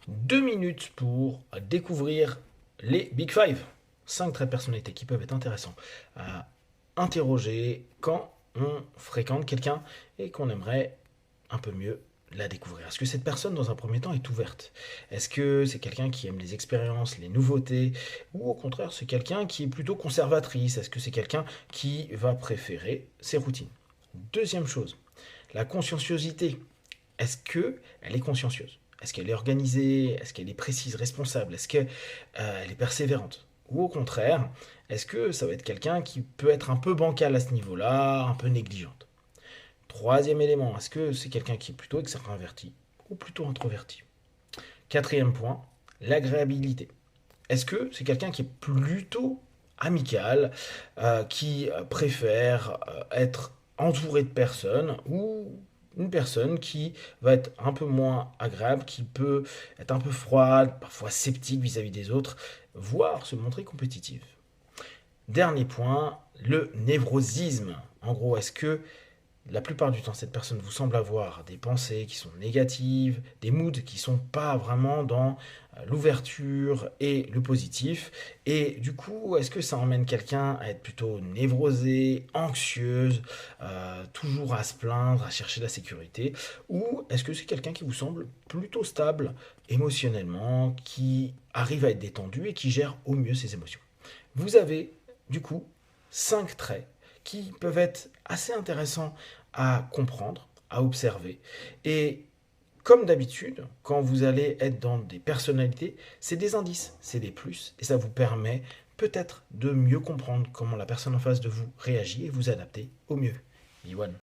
2 minutes pour découvrir les Big Five. 5 traits de personnalité qui peuvent être intéressants à interroger quand on fréquente quelqu'un et qu'on aimerait un peu mieux la découvrir. Est-ce que cette personne, dans un premier temps, est ouverte? Est-ce que c'est quelqu'un qui aime les expériences, les nouveautés? Ou au contraire, c'est quelqu'un qui est plutôt conservatrice? Est-ce que c'est quelqu'un qui va préférer ses routines? Deuxième chose, la conscienciosité. Est-ce qu'elle est consciencieuse? Est-ce qu'elle est organisée? Est-ce qu'elle est précise, responsable? Est-ce qu'elle est persévérante? Ou au contraire, est-ce que ça va être quelqu'un qui peut être un peu bancal à ce niveau-là, un peu négligente? Troisième élément, est-ce que c'est quelqu'un qui est plutôt extraverti ou plutôt introverti? Quatrième point, l'agréabilité. Est-ce que c'est quelqu'un qui est plutôt amical, qui préfère être entouré de personnes, ou une personne qui va être un peu moins agréable, qui peut être un peu froide, parfois sceptique vis-à-vis des autres, voire se montrer compétitive? Dernier point, le névrosisme. En gros, est-ce que la plupart du temps, cette personne vous semble avoir des pensées qui sont négatives, des moods qui sont pas vraiment dans l'ouverture et le positif. Et du coup, est-ce que ça emmène quelqu'un à être plutôt névrosé, anxieuse, toujours à se plaindre, à chercher la sécurité? Ou est-ce que c'est quelqu'un qui vous semble plutôt stable émotionnellement, qui arrive à être détendu et qui gère au mieux ses émotions? Vous avez, du coup, 5 traits qui peuvent être assez intéressants à comprendre, à observer. Et comme d'habitude, quand vous allez être dans des personnalités, c'est des indices, c'est des plus, et ça vous permet peut-être de mieux comprendre comment la personne en face de vous réagit et vous adapter au mieux. Iwan.